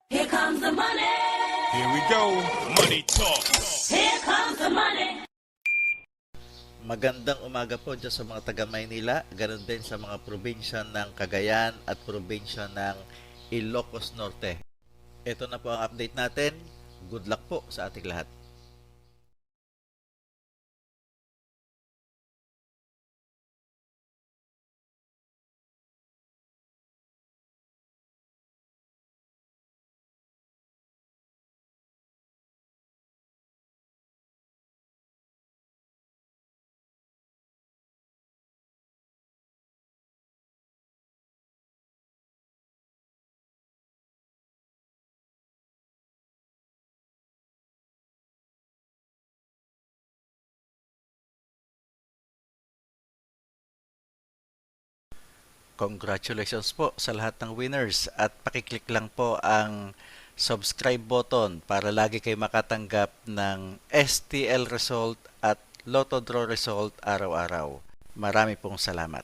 Here comes the money. Here we go. Money talk. Here comes the money. Magandang umaga po dyan sa mga taga Maynila, ganun din sa mga probinsya ng Cagayan at probinsya ng Ilocos Norte. Ito na po ang update natin. Good luck po sa ating lahat. Congratulations po sa lahat ng winners at pakiclick lang po ang subscribe button para lagi kayo makatanggap ng STL result at Lotto Draw result araw-araw. Marami pong salamat.